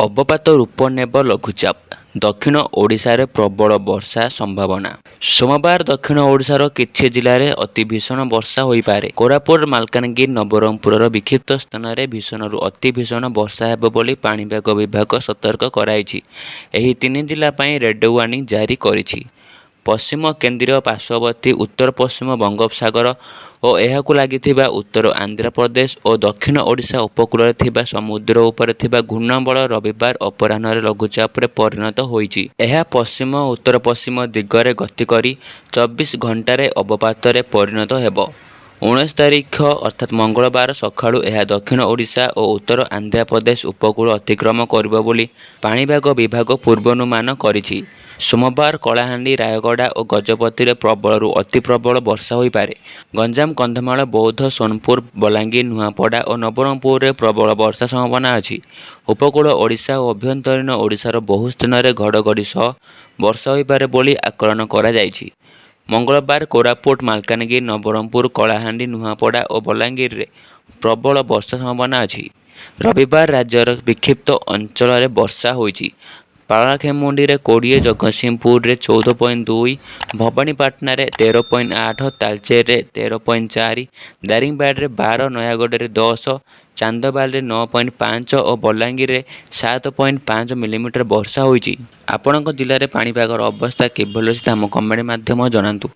ଅବପାତ ରୂପ ନେବ ଲଘୁଚାପ। ଦକ୍ଷିଣ ଓଡ଼ିଶାରେ ପ୍ରବଳ ବର୍ଷା ସମ୍ଭାବନା। ସୋମବାର ଦକ୍ଷିଣ ଓଡ଼ିଶାର କିଛି ଜିଲ୍ଲାରେ ଅତି ଭୀଷଣ ବର୍ଷା ହୋଇପାରେ। କୋରାପୁଟ, ମାଲକାନଗିରି, ନବରଙ୍ଗପୁରର ବିକ୍ଷିପ୍ତ ସ୍ଥାନରେ ଭୀଷଣରୁ ଅତି ଭୀଷଣ ବର୍ଷା ହେବ ବୋଲି ପାଣିପାଗ ବିଭାଗ ସତର୍କ କରାଇଛି। ଏହି ତିନି ଜିଲ୍ଲା ପାଇଁ ରେଡ୍ ୱାର୍ଣ୍ଣିଂ ଜାରି କରିଛି। ପଶ୍ଚିମ କେନ୍ଦ୍ରୀୟ ପାର୍ଶ୍ୱବର୍ତ୍ତୀ ଉତ୍ତର ପଶ୍ଚିମ ବଙ୍ଗୋପସାଗର ଓ ଏହାକୁ ଲାଗିଥିବା ଉତ୍ତର ଆନ୍ଧ୍ରପ୍ରଦେଶ ଓ ଦକ୍ଷିଣ ଓଡ଼ିଶା ଉପକୂଳରେ ଥିବା ସମୁଦ୍ର ଉପରେ ଥିବା ଘୂର୍ଣ୍ଣବଳୟ ରବିବାର ଅପରାହ୍ନରେ ଲଘୁଚାପରେ ପରିଣତ ହୋଇଛି। ଏହା ପଶ୍ଚିମ ଉତ୍ତର ପଶ୍ଚିମ ଦିଗରେ ଗତି କରି 24 ଘଣ୍ଟାରେ ଅବପାତରେ ପରିଣତ ହେବ। 19 ତାରିଖ ଅର୍ଥାତ୍ ମଙ୍ଗଳବାର ସକାଳୁ ଏହା ଦକ୍ଷିଣ ଓଡ଼ିଶା ଓ ଉତ୍ତର ଆନ୍ଧ୍ରପ୍ରଦେଶ ଉପକୂଳ ଅତିକ୍ରମ କରିବ ବୋଲି ପାଣିପାଗ ବିଭାଗ ପୂର୍ବାନୁମାନ କରିଛି। ସୋମବାର କଳାହାଣ୍ଡି, ରାୟଗଡ଼ା ଓ ଗଜପତିରେ ପ୍ରବଳରୁ ଅତି ପ୍ରବଳ ବର୍ଷା ହୋଇପାରେ। ଗଞ୍ଜାମ, କନ୍ଧମାଳ, ବୌଦ୍ଧ, ସୋନପୁର, ବଲାଙ୍ଗୀର, ନୂଆପଡ଼ା ଓ ନବରଙ୍ଗପୁରରେ ପ୍ରବଳ ବର୍ଷା ସମ୍ଭାବନା ଅଛି। ଉପକୂଳ ଓଡ଼ିଶା ଓ ଆଭ୍ୟନ୍ତରୀଣ ଓଡ଼ିଶାର ବହୁ ସ୍ଥାନରେ ଘଡ଼ଘଡ଼ି ସହ ବର୍ଷା ହୋଇପାରେ ବୋଲି ଆକଳନ କରାଯାଇଛି। ମଙ୍ଗଳବାର କୋରାପୁଟ, ମାଲକାନଗିରି, ନବରଙ୍ଗପୁର, କଳାହାଣ୍ଡି, ନୂଆପଡ଼ା ଓ ବଲାଙ୍ଗୀରରେ ପ୍ରବଳ ବର୍ଷା ସମ୍ଭାବନା ଅଛି। ରବିବାର ରାଜ୍ୟର ବିକ୍ଷିପ୍ତ ଅଞ୍ଚଳରେ ବର୍ଷା ହୋଇଛି। ପାରଳାଖେମୁଣ୍ଡିରେ 20, ଜଗତସିଂହପୁରରେ 14.2, ଭବାନୀପାଟଣାରେ 13.8, ତାଳଚେରରେ 13.4, ଦାରିଙ୍ଗବାଡ଼ିରେ 12, ନୟାଗଡ଼ରେ 10, ଚାନ୍ଦବାଲିରେ 9.5 ଓ ବଲାଙ୍ଗୀରରେ 7.5 ମିଲିମିଟର ବର୍ଷା ହୋଇଛି। ଆପଣଙ୍କ ଜିଲ୍ଲାରେ ପାଣିପାଗର ଅବସ୍ଥା କିଭଳି ଅଛି ତାହା ଆମ କମେଣ୍ଟ ମାଧ୍ୟମରେ ଜଣାନ୍ତୁ।